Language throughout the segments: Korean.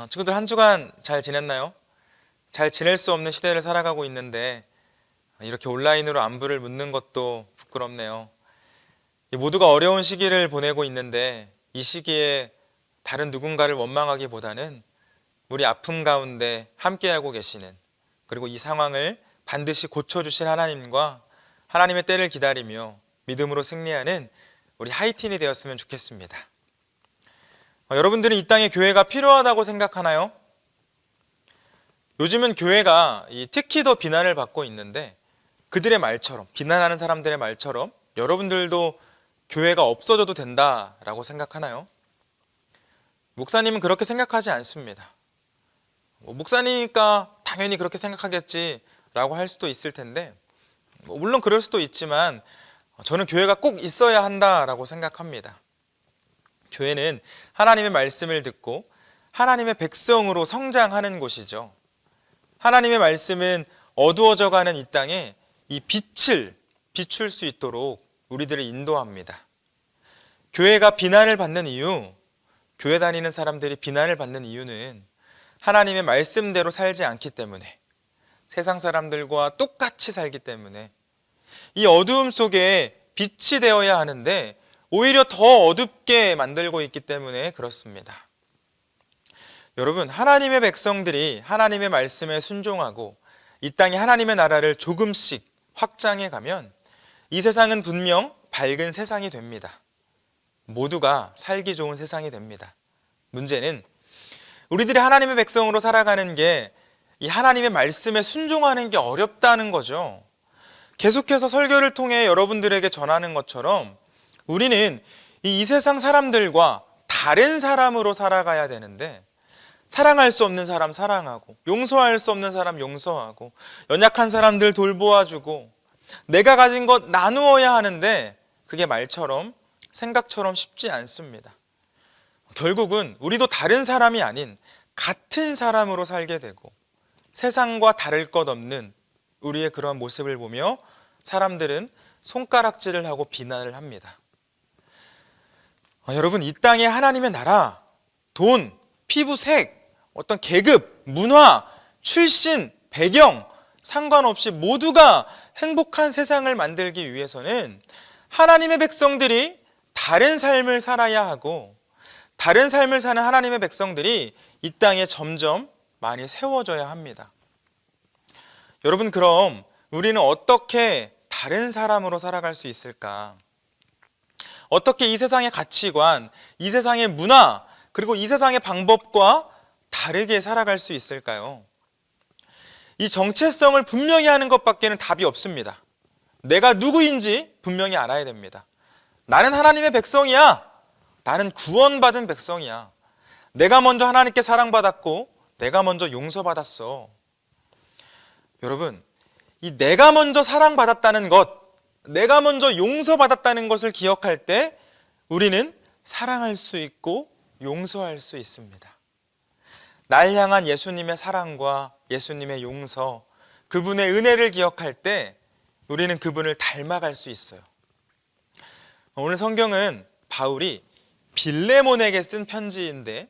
친구들 한 주간 잘 지냈나요? 잘 지낼 수 없는 시대를 살아가고 있는데 이렇게 온라인으로 안부를 묻는 것도 부끄럽네요. 모두가 어려운 시기를 보내고 있는데 이 시기에 다른 누군가를 원망하기보다는 우리 아픔 가운데 함께하고 계시는, 그리고 이 상황을 반드시 고쳐주실 하나님과 하나님의 때를 기다리며 믿음으로 승리하는 우리 하이틴이 되었으면 좋겠습니다. 여러분들은 이 땅에 교회가 필요하다고 생각하나요? 요즘은 교회가 특히 더 비난을 받고 있는데, 그들의 말처럼, 비난하는 사람들의 말처럼 여러분들도 교회가 없어져도 된다라고 생각하나요? 목사님은 그렇게 생각하지 않습니다. 목사니까 당연히 그렇게 생각하겠지라고 할 수도 있을 텐데, 물론 그럴 수도 있지만 저는 교회가 꼭 있어야 한다라고 생각합니다. 교회는 하나님의 말씀을 듣고 하나님의 백성으로 성장하는 곳이죠. 하나님의 말씀은 어두워져가는 이 땅에 이 빛을 비출 수 있도록 우리들을 인도합니다. 교회가 비난을 받는 이유, 교회 다니는 사람들이 비난을 받는 이유는 하나님의 말씀대로 살지 않기 때문에, 세상 사람들과 똑같이 살기 때문에, 이 어두움 속에 빛이 되어야 하는데 오히려 더 어둡게 만들고 있기 때문에 그렇습니다. 여러분, 하나님의 백성들이 하나님의 말씀에 순종하고 이 땅에 하나님의 나라를 조금씩 확장해 가면 이 세상은 분명 밝은 세상이 됩니다. 모두가 살기 좋은 세상이 됩니다. 문제는 우리들이 하나님의 백성으로 살아가는 게 이 하나님의 말씀에 순종하는 게 어렵다는 거죠. 계속해서 설교를 통해 여러분들에게 전하는 것처럼 우리는 이 세상 사람들과 다른 사람으로 살아가야 되는데, 사랑할 수 없는 사람 사랑하고, 용서할 수 없는 사람 용서하고, 연약한 사람들 돌보아주고, 내가 가진 것 나누어야 하는데 그게 말처럼, 생각처럼 쉽지 않습니다. 결국은 우리도 다른 사람이 아닌 같은 사람으로 살게 되고, 세상과 다를 것 없는 우리의 그런 모습을 보며 사람들은 손가락질을 하고 비난을 합니다. 여러분, 이 땅에 하나님의 나라, 돈, 피부색, 어떤 계급, 문화, 출신, 배경 상관없이 모두가 행복한 세상을 만들기 위해서는 하나님의 백성들이 다른 삶을 살아야 하고, 다른 삶을 사는 하나님의 백성들이 이 땅에 점점 많이 세워져야 합니다. 여러분, 그럼 우리는 어떻게 다른 사람으로 살아갈 수 있을까? 어떻게 이 세상의 가치관, 이 세상의 문화, 그리고 이 세상의 방법과 다르게 살아갈 수 있을까요? 이 정체성을 분명히 하는 것밖에는 답이 없습니다. 내가 누구인지 분명히 알아야 됩니다. 나는 하나님의 백성이야. 나는 구원받은 백성이야. 내가 먼저 하나님께 사랑받았고 내가 먼저 용서받았어. 여러분, 이 내가 먼저 사랑받았다는 것, 내가 먼저 용서받았다는 것을 기억할 때 우리는 사랑할 수 있고 용서할 수 있습니다. 날 향한 예수님의 사랑과 예수님의 용서, 그분의 은혜를 기억할 때 우리는 그분을 닮아갈 수 있어요. 오늘 성경은 바울이 빌레몬에게 쓴 편지인데,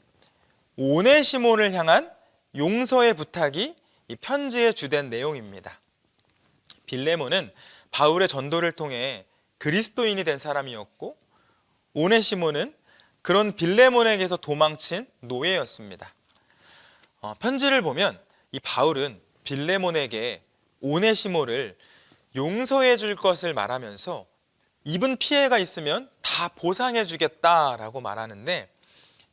오네시모를 향한 용서의 부탁이 이 편지의 주된 내용입니다. 빌레몬은 바울의 전도를 통해 그리스도인이 된 사람이었고, 오네시모는 그런 빌레몬에게서 도망친 노예였습니다. 편지를 보면 이 바울은 빌레몬에게 오네시모를 용서해 줄 것을 말하면서 입은 피해가 있으면 다 보상해 주겠다라고 말하는데,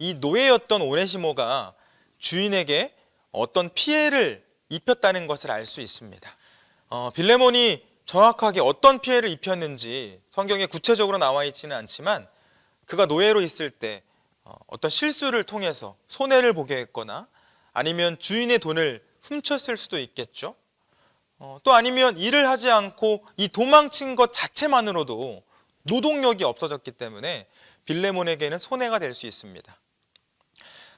이 노예였던 오네시모가 주인에게 어떤 피해를 입혔다는 것을 알 수 있습니다. 빌레몬이 정확하게 어떤 피해를 입혔는지 성경에 구체적으로 나와 있지는 않지만, 그가 노예로 있을 때 어떤 실수를 통해서 손해를 보게 했거나 아니면 주인의 돈을 훔쳤을 수도 있겠죠. 또 아니면 일을 하지 않고 이 도망친 것 자체만으로도 노동력이 없어졌기 때문에 빌레몬에게는 손해가 될 수 있습니다.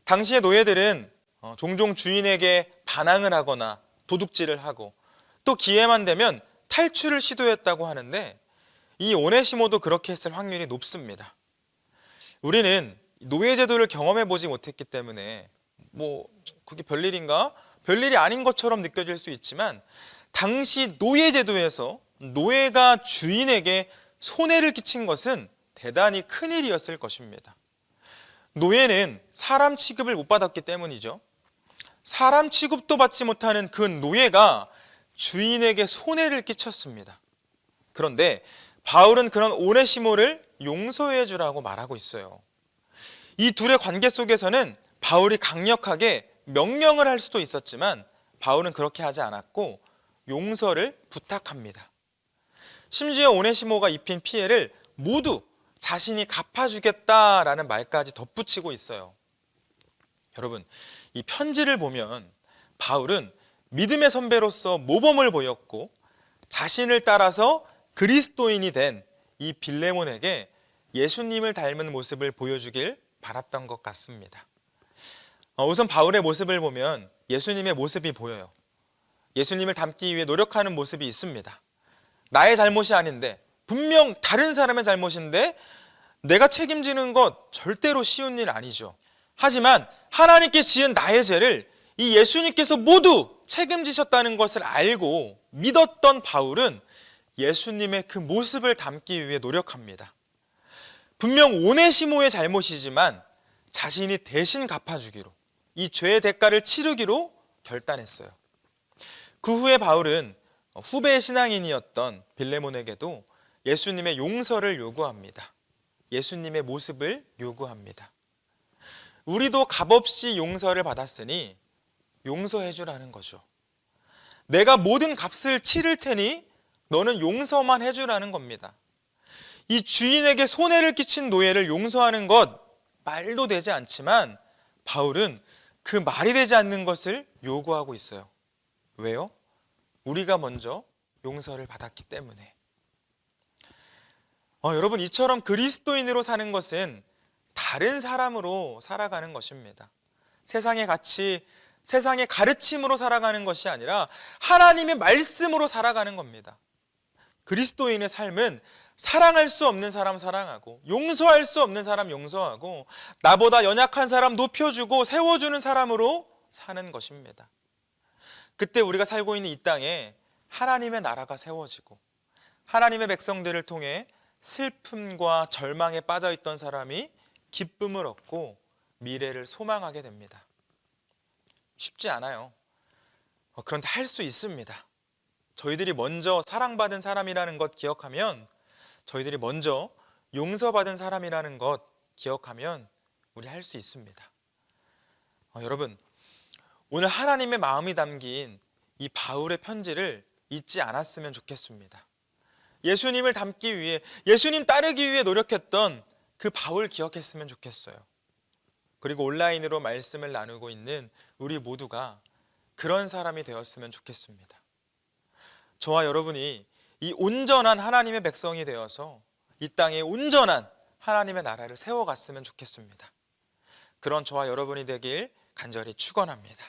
당시의 노예들은 종종 주인에게 반항을 하거나 도둑질을 하고, 또 기회만 되면 탈출을 시도했다고 하는데, 이 오네시모도 그렇게 했을 확률이 높습니다. 우리는 노예 제도를 경험해 보지 못했기 때문에 뭐 그게 별일인가? 별일이 아닌 것처럼 느껴질 수 있지만 당시 노예제도에서 노예가 주인에게 손해를 끼친 것은 대단히 큰일이었을 것입니다. 노예는 사람 취급을 못 받았기 때문이죠. 사람 취급도 받지 못하는 그 노예가 주인에게 손해를 끼쳤습니다. 그런데 바울은 그런 오네시모를 용서해 주라고 말하고 있어요. 이 둘의 관계 속에서는 바울이 강력하게 명령을 할 수도 있었지만 바울은 그렇게 하지 않았고 용서를 부탁합니다. 심지어 오네시모가 입힌 피해를 모두 자신이 갚아주겠다라는 말까지 덧붙이고 있어요. 여러분, 이 편지를 보면 바울은 믿음의 선배로서 모범을 보였고 자신을 따라서 그리스도인이 된 이 빌레몬에게 예수님을 닮은 모습을 보여주길 바랐던 것 같습니다. 우선 바울의 모습을 보면 예수님의 모습이 보여요. 예수님을 닮기 위해 노력하는 모습이 있습니다. 나의 잘못이 아닌데, 분명 다른 사람의 잘못인데 내가 책임지는 것 절대로 쉬운 일 아니죠. 하지만 하나님께 지은 나의 죄를 이 예수님께서 모두 책임지셨다는 것을 알고 믿었던 바울은 예수님의 그 모습을 담기 위해 노력합니다. 분명 오네시모의 잘못이지만 자신이 대신 갚아주기로, 이 죄의 대가를 치르기로 결단했어요. 그 후에 바울은 후배 신앙인이었던 빌레몬에게도 예수님의 용서를 요구합니다. 예수님의 모습을 요구합니다. 우리도 값없이 용서를 받았으니 용서해 주라는 거죠. 내가 모든 값을 치를 테니 너는 용서만 해주라는 겁니다. 이 주인에게 손해를 끼친 노예를 용서하는 것 말도 되지 않지만 바울은 그 말이 되지 않는 것을 요구하고 있어요. 왜요? 우리가 먼저 용서를 받았기 때문에. 여러분, 이처럼 그리스도인으로 사는 것은 다른 사람으로 살아가는 것입니다. 세상의 가치, 세상의 가르침으로 살아가는 것이 아니라 하나님의 말씀으로 살아가는 겁니다. 그리스도인의 삶은 사랑할 수 없는 사람 사랑하고 용서할 수 없는 사람 용서하고 나보다 연약한 사람 높여주고 세워주는 사람으로 사는 것입니다. 그때 우리가 살고 있는 이 땅에 하나님의 나라가 세워지고 하나님의 백성들을 통해 슬픔과 절망에 빠져있던 사람이 기쁨을 얻고 미래를 소망하게 됩니다. 쉽지 않아요. 그런데 할 수 있습니다. 저희들이 먼저 사랑받은 사람이라는 것 기억하면, 저희들이 먼저 용서받은 사람이라는 것 기억하면 우리 할 수 있습니다. 여러분, 오늘 하나님의 마음이 담긴 이 바울의 편지를 잊지 않았으면 좋겠습니다. 예수님을 닮기 위해, 예수님 따르기 위해 노력했던 그 바울 기억했으면 좋겠어요. 그리고 온라인으로 말씀을 나누고 있는 우리 모두가 그런 사람이 되었으면 좋겠습니다. 저와 여러분이 이 온전한 하나님의 백성이 되어서 이 땅에 온전한 하나님의 나라를 세워갔으면 좋겠습니다. 그런 저와 여러분이 되길 간절히 축원합니다.